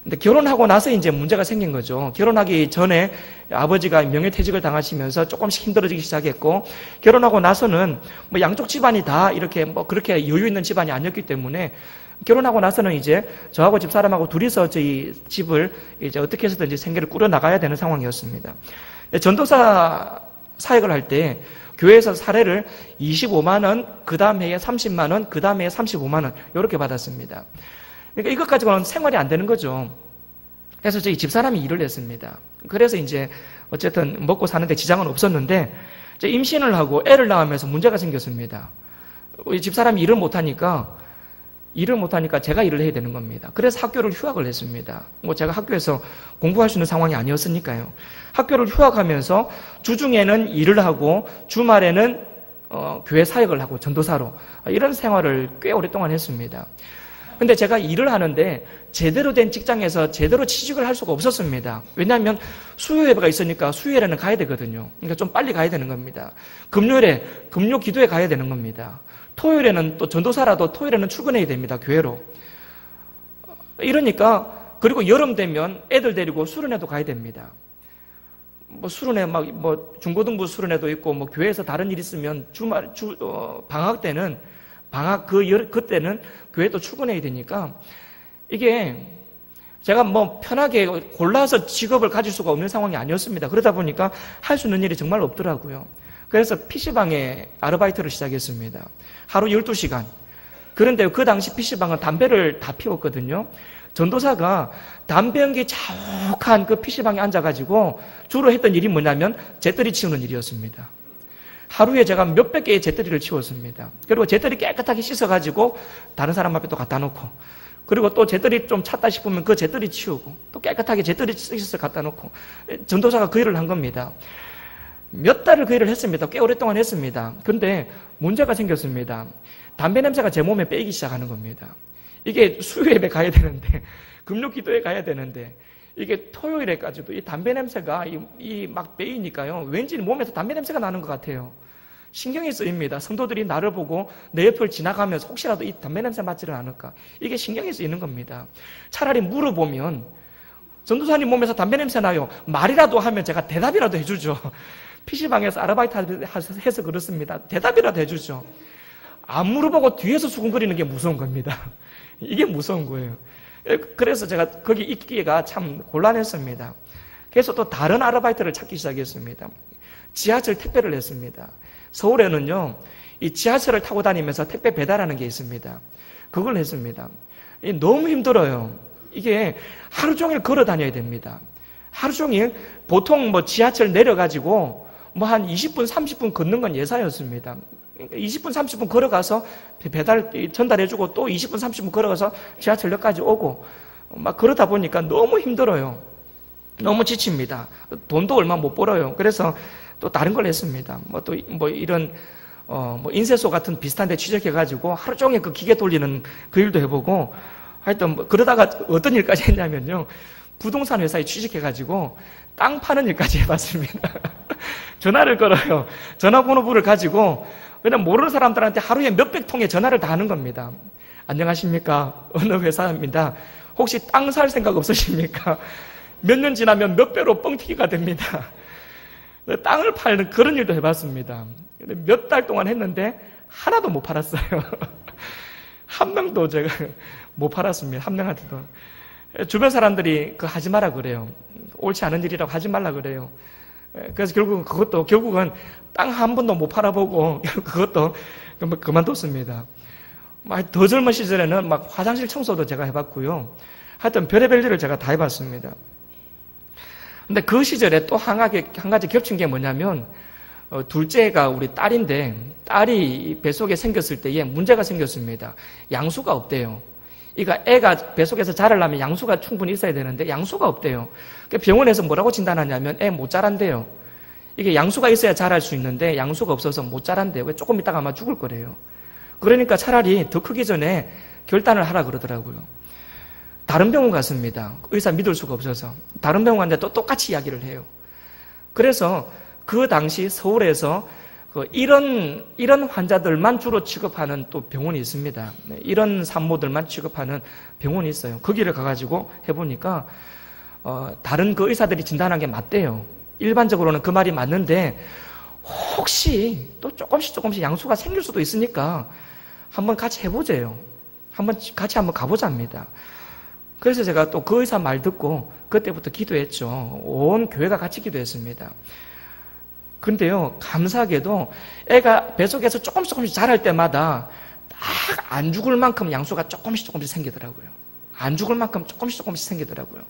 근데 결혼하고 나서 이제 문제가 생긴 거죠. 결혼하기 전에 아버지가 명예퇴직을 당하시면서 조금씩 힘들어지기 시작했고, 결혼하고 나서는 뭐 양쪽 집안이 다 이렇게 뭐 그렇게 여유 있는 집안이 아니었기 때문에, 결혼하고 나서는 이제 저하고 집사람하고 둘이서 저희 집을 이제 어떻게 해서든지 생계를 꾸려 나가야 되는 상황이었습니다. 전도사 사역을 할 때 교회에서 사례를 25만 원, 그 다음 해에 30만 원, 그 다음 해에 35만 원 이렇게 받았습니다. 그러니까 이것 가지고는 생활이 안 되는 거죠. 그래서 저희 집사람이 일을 했습니다. 그래서 이제 어쨌든 먹고 사는데 지장은 없었는데, 임신을 하고 애를 낳으면서 문제가 생겼습니다. 우리 집사람이 일을 못하니까 제가 일을 해야 되는 겁니다. 그래서 학교를 휴학을 했습니다. 뭐 제가 학교에서 공부할 수 있는 상황이 아니었으니까요. 학교를 휴학하면서 주중에는 일을 하고 주말에는 교회 사역을 하고 전도사로 이런 생활을 꽤 오랫동안 했습니다. 근데 제가 일을 하는데 제대로 된 직장에서 제대로 취직을 할 수가 없었습니다. 왜냐하면 수요 예배가 있으니까 수요 예배는 가야 되거든요. 그러니까 좀 빨리 가야 되는 겁니다. 금요일에 금요 기도에 가야 되는 겁니다. 토요일에는 또 전도사라도 토요일에는 출근해야 됩니다. 교회로. 이러니까, 그리고 여름 되면 애들 데리고 수련회도 가야 됩니다. 뭐 수련회 뭐 중고등부 수련회도 있고 뭐 교회에서 다른 일 있으면 방학 때는 그때는 교회도 출근해야 되니까, 이게 제가 뭐 편하게 골라서 직업을 가질 수가 없는 상황이 아니었습니다. 그러다 보니까 할 수 있는 일이 정말 없더라고요. 그래서 PC방에 아르바이트를 시작했습니다. 하루 12시간. 그런데 그 당시 PC방은 담배를 다 피웠거든요. 전도사가 담배 연기 자욱한 그 PC방에 앉아가지고 주로 했던 일이 뭐냐면 재떨이 치우는 일이었습니다. 하루에 제가 몇백 개의 재떨이를 치웠습니다. 그리고 재떨이 깨끗하게 씻어가지고 다른 사람 앞에 또 갖다 놓고, 그리고 또 재떨이 좀 찼다 싶으면 그 재떨이 치우고, 또 깨끗하게 재떨이 씻어서 갖다 놓고, 전도사가 그 일을 한 겁니다. 몇 달을 그 일을 했습니다. 꽤 오랫동안 했습니다. 근데 문제가 생겼습니다. 담배 냄새가 제 몸에 빼이기 시작하는 겁니다. 이게 수요 예배 가야 되는데, 금요 기도에 가야 되는데, 이게 토요일에까지도 이 담배 냄새가 막 빼이니까요. 왠지 몸에서 담배 냄새가 나는 것 같아요. 신경이 쓰입니다. 성도들이 나를 보고 내 옆을 지나가면서 혹시라도 이 담배 냄새 맡지를 않을까. 이게 신경이 쓰이는 겁니다. 차라리 물어보면, 전도사님 몸에서 담배 냄새 나요. 말이라도 하면 제가 대답이라도 해주죠. PC방에서 아르바이트 해서 그렇습니다. 대답이라도 해주죠. 안 물어보고 뒤에서 수군거리는 게 무서운 겁니다. 이게 무서운 거예요. 그래서 제가 거기 있기가 참 곤란했습니다. 그래서 또 다른 아르바이트를 찾기 시작했습니다. 지하철 택배를 했습니다. 서울에는요, 이 지하철을 타고 다니면서 택배 배달하는 게 있습니다. 그걸 했습니다. 너무 힘들어요. 이게 하루 종일 걸어 다녀야 됩니다. 하루 종일 보통 뭐 지하철 내려가지고 뭐 한 20분, 30분 걷는 건 예사였습니다. 20분, 30분 걸어가서 배달 전달해주고 또 20분, 30분 걸어가서 지하철역까지 오고 막 그러다 보니까 너무 힘들어요. 너무 지칩니다. 돈도 얼마 못 벌어요. 그래서 또 다른 걸 했습니다. 이런 인쇄소 같은 비슷한 데 취직해가지고 하루 종일 그 기계 돌리는 그 일도 해보고, 하여튼 그러다가 어떤 일까지 했냐면요, 부동산 회사에 취직해가지고 땅 파는 일까지 해봤습니다. 전화를 걸어요. 전화번호부를 가지고 그냥 모르는 사람들한테 하루에 몇백 통의 전화를 다 하는 겁니다. 안녕하십니까? 어느 회사입니다. 혹시 땅 살 생각 없으십니까? 몇 년 지나면 몇 배로 뻥튀기가 됩니다. 땅을 팔는 그런 일도 해봤습니다. 몇 달 동안 했는데 하나도 못 팔았어요. 한 명도 제가 못 팔았습니다. 한 명한테도. 주변 사람들이 그거 하지 마라 그래요. 옳지 않은 일이라고 하지 말라 그래요. 그래서 결국은 땅 한 번도 못 팔아보고 그것도 그만뒀습니다. 더 젊은 시절에는 막 화장실 청소도 제가 해봤고요. 하여튼 별의별 일을 제가 다 해봤습니다. 근데 그 시절에 또 한 가지 겹친 게 뭐냐면, 둘째가 우리 딸인데, 딸이 뱃속에 생겼을 때에 문제가 생겼습니다. 양수가 없대요. 그러니까 애가 뱃속에서 자라려면 양수가 충분히 있어야 되는데 양수가 없대요. 그러니까 병원에서 뭐라고 진단하냐면 애 못 자란대요. 이게 양수가 있어야 자랄 수 있는데 양수가 없어서 못 자란대요. 왜 조금 있다가 아마 죽을 거래요. 그러니까 차라리 더 크기 전에 결단을 하라 그러더라고요. 다른 병원 갔습니다. 의사 믿을 수가 없어서. 다른 병원 갔는데 또 똑같이 이야기를 해요. 그래서 그 당시 서울에서 이런 환자들만 주로 취급하는 또 병원이 있습니다. 이런 산모들만 취급하는 병원이 있어요. 거기를 가가지고 해보니까 다른 그 의사들이 진단한 게 맞대요. 일반적으로는 그 말이 맞는데 혹시 또 조금씩 양수가 생길 수도 있으니까 한번 같이 해보자요. 같이 한번 가보자입니다. 그래서 제가 또 그 의사 말 듣고 그때부터 기도했죠. 온 교회가 같이 기도했습니다. 근데요, 감사하게도 애가 뱃속에서 조금씩 자랄 때마다 딱 안 죽을 만큼 양수가 조금씩 생기더라고요. 안 죽을 만큼 조금씩 생기더라고요.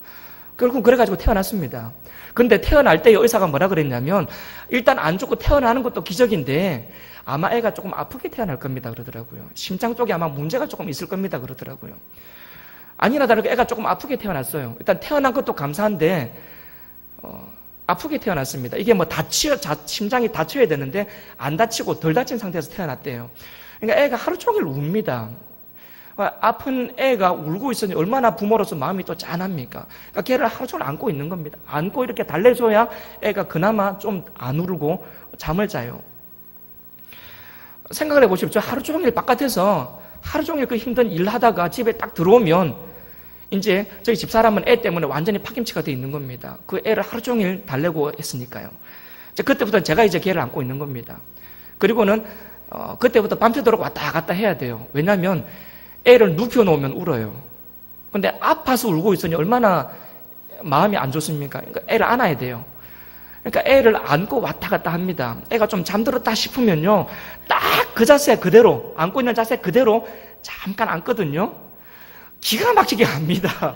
결국 그래가지고 태어났습니다. 근데 태어날 때 의사가 뭐라 그랬냐면 일단 안 죽고 태어나는 것도 기적인데 아마 애가 조금 아프게 태어날 겁니다 그러더라고요. 심장 쪽에 아마 문제가 조금 있을 겁니다 그러더라고요. 아니나 다르게 애가 조금 아프게 태어났어요. 일단 태어난 것도 감사한데 아프게 태어났습니다. 이게 뭐 심장이 다쳐야 되는데 안 다치고 덜 다친 상태에서 태어났대요. 그러니까 애가 하루 종일 웁니다. 아픈 애가 울고 있으니 얼마나 부모로서 마음이 또 짠합니까? 그러니까 걔를 하루 종일 안고 있는 겁니다. 안고 이렇게 달래줘야 애가 그나마 좀 안 울고 잠을 자요. 생각을 해보십시오. 하루 종일 바깥에서 하루 종일 그 힘든 일 하다가 집에 딱 들어오면 이제 저희 집사람은 애 때문에 완전히 파김치가 돼 있는 겁니다. 그 애를 하루 종일 달래고 했으니까요. 그때부터 제가 이제 걔를 안고 있는 겁니다. 그리고는 그때부터 밤새도록 왔다 갔다 해야 돼요. 왜냐하면 애를 눕혀놓으면 울어요. 근데 아파서 울고 있으니 얼마나 마음이 안 좋습니까? 그러니까 애를 안아야 돼요. 그러니까 애를 안고 왔다 갔다 합니다. 애가 좀 잠들었다 싶으면요, 딱 그 자세 그대로, 안고 있는 자세 그대로 잠깐 앉거든요. 기가 막히게 합니다.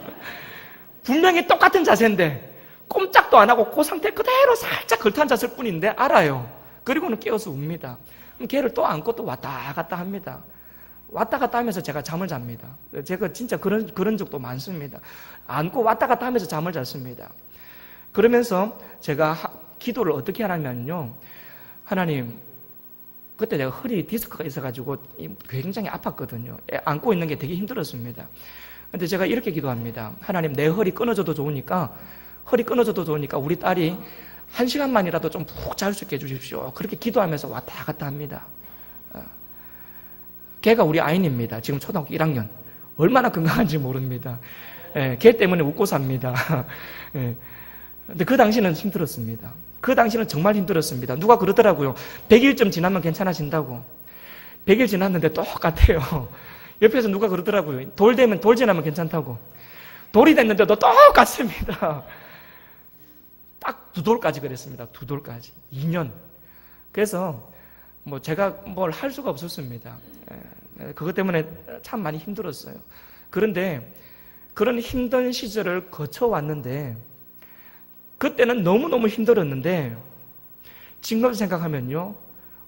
분명히 똑같은 자세인데 꼼짝도 안 하고 그 상태 그대로 살짝 걸터앉 았을 뿐인데 알아요. 그리고는 깨어서 웁니다. 그럼 걔를 또 안고 또 왔다 갔다 합니다. 왔다 갔다 하면서 제가 잠을 잡니다. 제가 진짜 그런 적도 많습니다. 안고 왔다 갔다 하면서 잠을 잤습니다. 그러면서 제가 기도를 어떻게 하냐면요, 하나님, 그때 내가 허리 디스크가 있어가지고 굉장히 아팠거든요. 안고 있는 게 되게 힘들었습니다. 근데 제가 이렇게 기도합니다. 하나님, 내 허리 끊어져도 좋으니까 우리 딸이 1시간만이라도 좀 푹 잘 수 있게 해주십시오. 그렇게 기도하면서 왔다 갔다 합니다. 걔가 우리 아인입니다. 지금 초등학교 1학년. 얼마나 건강한지 모릅니다. 걔 때문에 웃고 삽니다. 근데 그 당시는 힘들었습니다. 그 당시는 정말 힘들었습니다. 누가 그러더라고요. 100일쯤 지나면 괜찮아진다고. 100일 지났는데 똑같아요. 옆에서 누가 그러더라고요. 돌 지나면 괜찮다고. 돌이 됐는데도 똑같습니다. 딱 2돌까지 그랬습니다. 2돌까지. 2년. 그래서 뭐 제가 뭘 할 수가 없었습니다. 그것 때문에 참 많이 힘들었어요. 그런데 그런 힘든 시절을 거쳐왔는데 그때는 너무너무 힘들었는데 지금 생각하면요,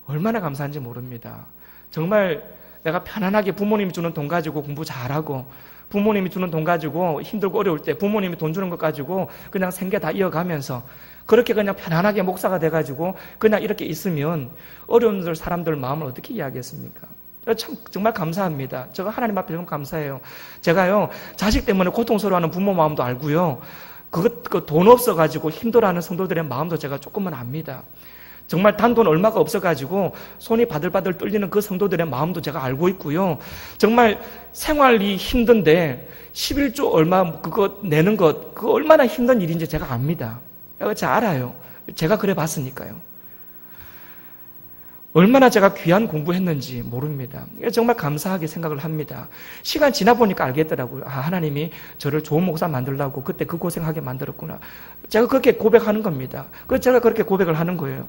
얼마나 감사한지 모릅니다. 정말 내가 편안하게 부모님이 주는 돈 가지고 공부 잘하고, 부모님이 주는 돈 가지고 힘들고 어려울 때 부모님이 돈 주는 것 가지고 그냥 생계 다 이어가면서 그렇게 그냥 편안하게 목사가 돼가지고 그냥 이렇게 있으면 어려운 사람들 마음을 어떻게 이해하겠습니까? 참 정말 감사합니다. 제가 하나님 앞에 정말 감사해요. 제가요, 자식 때문에 고통스러워하는 부모 마음도 알고요, 그 돈 없어가지고 힘들어하는 성도들의 마음도 제가 조금은 압니다. 정말 단돈 얼마가 없어가지고 손이 바들바들 떨리는 그 성도들의 마음도 제가 알고 있고요. 정말 생활이 힘든데 11조 얼마 그거 내는 것, 그거 얼마나 힘든 일인지 제가 압니다. 제가 알아요. 제가 그래 봤으니까요. 얼마나 제가 귀한 공부했는지 모릅니다. 정말 감사하게 생각을 합니다. 시간 지나 보니까 알겠더라고요. 하나님이 저를 좋은 목사 만들려고 그때 그 고생하게 만들었구나. 제가 그렇게 고백하는 겁니다. 그래서 제가 그렇게 고백을 하는 거예요.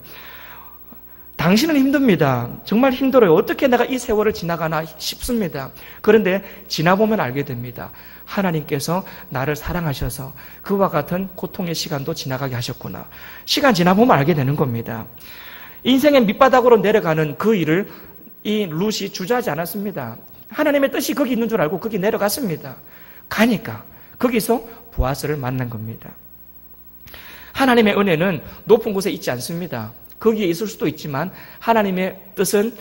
당신은 힘듭니다. 정말 힘들어요. 어떻게 내가 이 세월을 지나가나 싶습니다. 그런데 지나보면 알게 됩니다. 하나님께서 나를 사랑하셔서 그와 같은 고통의 시간도 지나가게 하셨구나. 시간 지나보면 알게 되는 겁니다. 인생의 밑바닥으로 내려가는 그 일을 이 룻이 주저하지 않았습니다. 하나님의 뜻이 거기 있는 줄 알고 거기 내려갔습니다. 가니까 거기서 보아스를 만난 겁니다. 하나님의 은혜는 높은 곳에 있지 않습니다. 거기에 있을 수도 있지만 하나님의 뜻은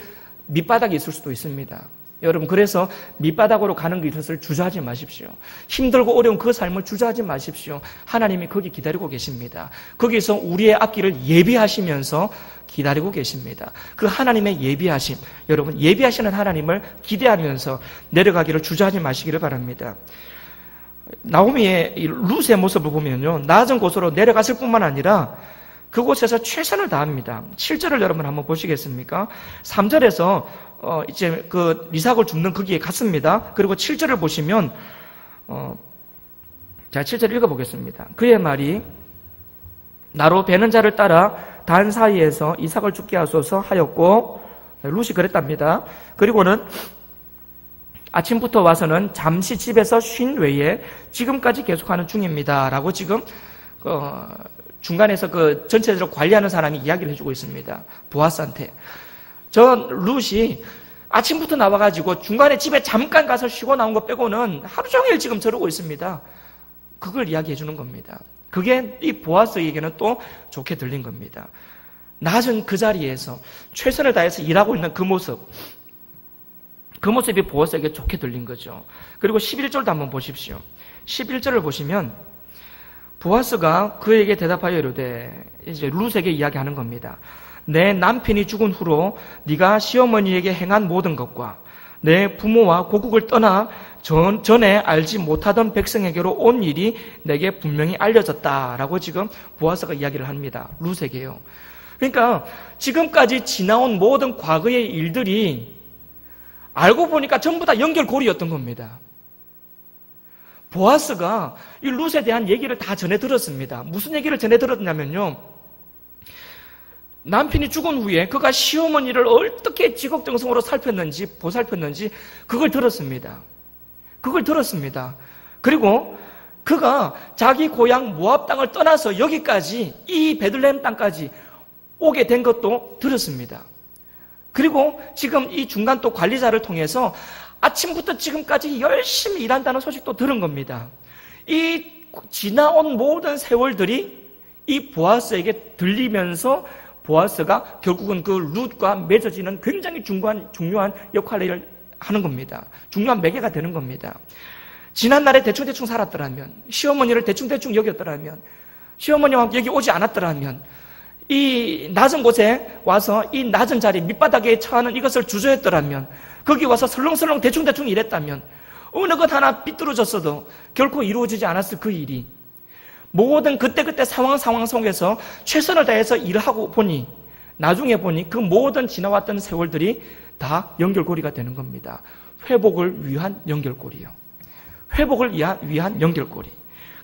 밑바닥에 있을 수도 있습니다. 여러분, 그래서 밑바닥으로 가는 것을 주저하지 마십시오. 힘들고 어려운 그 삶을 주저하지 마십시오. 하나님이 거기 기다리고 계십니다. 거기서 우리의 앞길을 예비하시면서 기다리고 계십니다. 그 하나님의 예비하심, 여러분, 예비하시는 하나님을 기대하면서 내려가기를 주저하지 마시기를 바랍니다. 나오미의 룻의 모습을 보면요, 낮은 곳으로 내려갔을 뿐만 아니라 그곳에서 최선을 다합니다. 7절을 여러분 한번 보시겠습니까? 3절에서 이제 그 이삭을 줍는 거기에 갔습니다. 그리고 7절을 보시면 자, 7절 읽어보겠습니다. 그의 말이 나로 베는 자를 따라 단 사이에서 이삭을 죽게 하소서 하였고, 룻이 그랬답니다. 그리고는 아침부터 와서는 잠시 집에서 쉰 외에 지금까지 계속하는 중입니다. 라고 지금 중간에서 그 전체적으로 관리하는 사람이 이야기를 해주고 있습니다. 보아스한테. 저 룻이 아침부터 나와가지고 중간에 집에 잠깐 가서 쉬고 나온 거 빼고는 하루 종일 지금 저러고 있습니다. 그걸 이야기해 주는 겁니다. 그게 이 보아스에게는 또 좋게 들린 겁니다. 낮은 그 자리에서 최선을 다해서 일하고 있는 그 모습, 그 모습이 보아스에게 좋게 들린 거죠. 그리고 11절도 한번 보십시오. 11절을 보시면 보아스가 그에게 대답하여 이르되, 이제 룻에게 이야기하는 겁니다. 내 남편이 죽은 후로 네가 시어머니에게 행한 모든 것과 내 부모와 고국을 떠나 전에 알지 못하던 백성에게로 온 일이 내게 분명히 알려졌다라고 지금 보아스가 이야기를 합니다. 룻에게요. 그러니까 지금까지 지나온 모든 과거의 일들이 알고 보니까 전부 다 연결고리였던 겁니다. 보아스가 이 룻에 대한 얘기를 다 전해 들었습니다. 무슨 얘기를 전해 들었냐면요, 남편이 죽은 후에 그가 시어머니를 어떻게 지극정성으로 살폈는지, 보살폈는지 그걸 들었습니다. 그걸 들었습니다. 그리고 그가 자기 고향 모압 땅을 떠나서 여기까지, 이 베들레헴 땅까지 오게 된 것도 들었습니다. 그리고 지금 이 중간 또 관리자를 통해서 아침부터 지금까지 열심히 일한다는 소식도 들은 겁니다. 이 지나온 모든 세월들이 이 보아스에게 들리면서 보아스가 결국은 그 룻과 맺어지는 굉장히 중요한 역할을 하는 겁니다. 중요한 매개가 되는 겁니다. 지난날에 대충대충 살았더라면, 시어머니를 대충대충 여겼더라면, 시어머니와 함께 여기 오지 않았더라면, 이 낮은 곳에 와서 이 낮은 자리 밑바닥에 처하는 이것을 주저했더라면, 거기 와서 설렁설렁 대충대충 일했다면, 어느 것 하나 삐뚤어졌어도 결코 이루어지지 않았을 그 일이, 모든 그때그때 상황 속에서 최선을 다해서 일을 하고 보니, 나중에 보니 그 모든 지나왔던 세월들이 다 연결고리가 되는 겁니다. 회복을 위한 연결고리요. 회복을 위한 연결고리.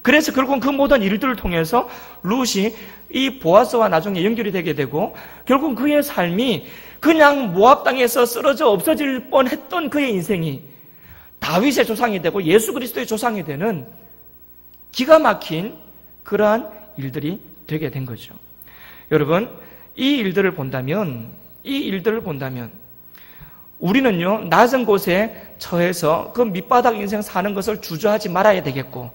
그래서 결국은 그 모든 일들을 통해서 룻이 이 보아스와 나중에 연결이 되게 되고, 결국 그의 삶이 그냥 모압 땅에서 쓰러져 없어질 뻔했던 그의 인생이 다윗의 조상이 되고 예수 그리스도의 조상이 되는 기가 막힌 그러한 일들이 되게 된 거죠. 여러분, 이 일들을 본다면 우리는요, 낮은 곳에 처해서 그 밑바닥 인생 사는 것을 주저하지 말아야 되겠고,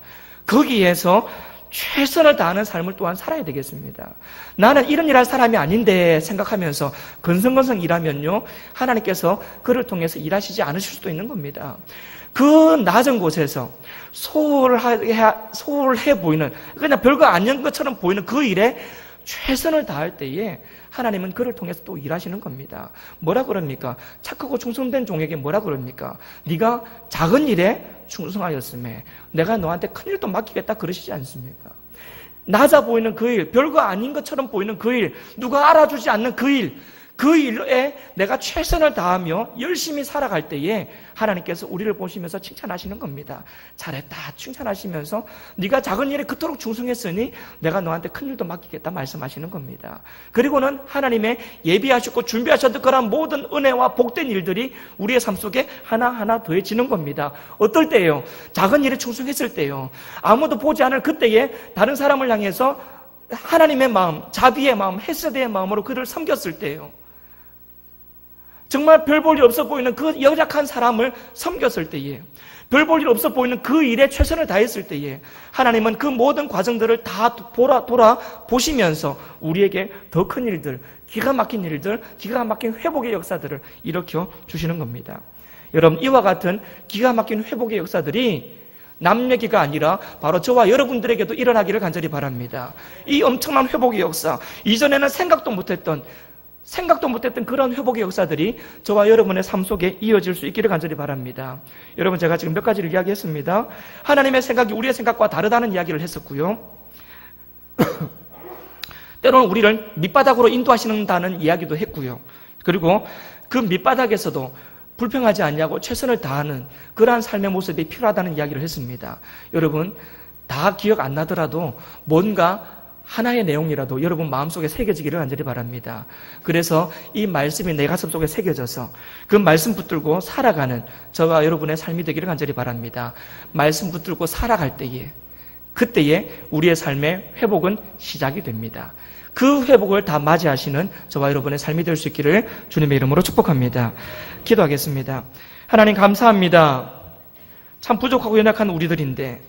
거기에서 최선을 다하는 삶을 또한 살아야 되겠습니다. 나는 이런 일할 사람이 아닌데 생각하면서 건성건성 일하면요, 하나님께서 그를 통해서 일하시지 않으실 수도 있는 겁니다. 그 낮은 곳에서 소홀해 보이는, 그냥 별거 아닌 것처럼 보이는 그 일에 최선을 다할 때에 하나님은 그를 통해서 또 일하시는 겁니다. 뭐라 그럽니까? 착하고 충성된 종에게 뭐라 그럽니까? 네가 작은 일에 충성하였음에 내가 너한테 큰 일도 맡기겠다 그러시지 않습니까? 낮아 보이는 그 일, 별거 아닌 것처럼 보이는 그 일, 누가 알아주지 않는 그 일, 그 일에 내가 최선을 다하며 열심히 살아갈 때에 하나님께서 우리를 보시면서 칭찬하시는 겁니다. 잘했다 칭찬하시면서 네가 작은 일에 그토록 충성했으니 내가 너한테 큰 일도 맡기겠다 말씀하시는 겁니다. 그리고는 하나님의 예비하셨고 준비하셨던 그런 모든 은혜와 복된 일들이 우리의 삶 속에 하나하나 더해지는 겁니다. 어떨 때예요? 작은 일에 충성했을 때요. 아무도 보지 않을 그때에 다른 사람을 향해서 하나님의 마음, 자비의 마음, 헤세드의 마음으로 그를 섬겼을 때요. 정말 별 볼 일 없어 보이는 그 연약한 사람을 섬겼을 때에, 별 볼 일 없어 보이는 그 일에 최선을 다했을 때에 하나님은 그 모든 과정들을 다 돌아보시면서 우리에게 더 큰 일들, 기가 막힌 일들, 기가 막힌 회복의 역사들을 일으켜 주시는 겁니다. 여러분, 이와 같은 기가 막힌 회복의 역사들이 남 얘기가 아니라 바로 저와 여러분들에게도 일어나기를 간절히 바랍니다. 이 엄청난 회복의 역사, 이전에는 생각도 못했던 그런 회복의 역사들이 저와 여러분의 삶 속에 이어질 수 있기를 간절히 바랍니다. 여러분, 제가 지금 몇 가지를 이야기했습니다. 하나님의 생각이 우리의 생각과 다르다는 이야기를 했었고요. 때로는 우리를 밑바닥으로 인도하시는다는 이야기도 했고요. 그리고 그 밑바닥에서도 불평하지 않냐고 최선을 다하는 그러한 삶의 모습이 필요하다는 이야기를 했습니다. 여러분, 다 기억 안 나더라도 뭔가 하나의 내용이라도 여러분 마음속에 새겨지기를 간절히 바랍니다. 그래서 이 말씀이 내 가슴 속에 새겨져서 그 말씀 붙들고 살아가는 저와 여러분의 삶이 되기를 간절히 바랍니다. 말씀 붙들고 살아갈 때에, 그때에 우리의 삶의 회복은 시작이 됩니다. 그 회복을 다 맞이하시는 저와 여러분의 삶이 될 수 있기를 주님의 이름으로 축복합니다. 기도하겠습니다. 하나님, 감사합니다. 참 부족하고 연약한 우리들인데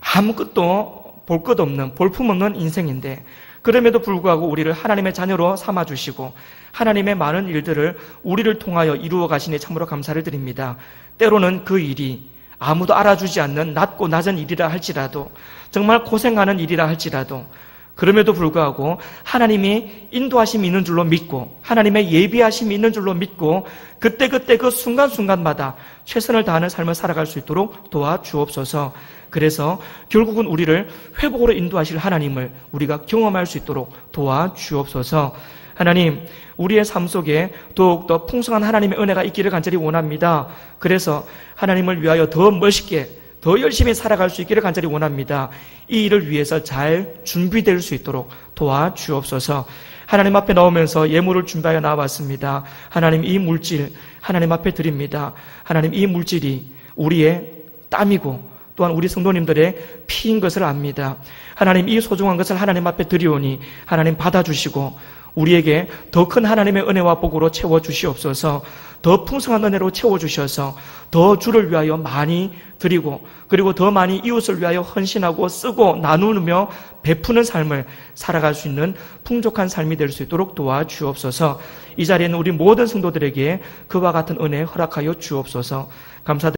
아무것도 볼 것 없는, 볼품없는 인생인데 그럼에도 불구하고 우리를 하나님의 자녀로 삼아주시고 하나님의 많은 일들을 우리를 통하여 이루어 가시니 참으로 감사를 드립니다. 때로는 그 일이 아무도 알아주지 않는 낮고 낮은 일이라 할지라도, 정말 고생하는 일이라 할지라도, 그럼에도 불구하고 하나님이 인도하심이 있는 줄로 믿고 하나님의 예비하심이 있는 줄로 믿고 그때그때 그 순간순간마다 최선을 다하는 삶을 살아갈 수 있도록 도와주옵소서. 그래서 결국은 우리를 회복으로 인도하실 하나님을 우리가 경험할 수 있도록 도와주옵소서. 하나님, 우리의 삶 속에 더욱더 풍성한 하나님의 은혜가 있기를 간절히 원합니다. 그래서 하나님을 위하여 더 멋있게, 더 열심히 살아갈 수 있기를 간절히 원합니다. 이 일을 위해서 잘 준비될 수 있도록 도와주옵소서. 하나님 앞에 나오면서 예물을 준비하여 나왔습니다. 하나님, 이 물질 하나님 앞에 드립니다. 하나님, 이 물질이 우리의 땀이고 또한 우리 성도님들의 피인 것을 압니다. 하나님, 이 소중한 것을 하나님 앞에 드리오니 하나님 받아주시고 우리에게 더 큰 하나님의 은혜와 복으로 채워주시옵소서. 더 풍성한 은혜로 채워주셔서 더 주를 위하여 많이 드리고 그리고 더 많이 이웃을 위하여 헌신하고 쓰고 나누며 베푸는 삶을 살아갈 수 있는 풍족한 삶이 될 수 있도록 도와주옵소서. 이 자리에는 우리 모든 성도들에게 그와 같은 은혜 허락하여 주옵소서. 감사드립니다.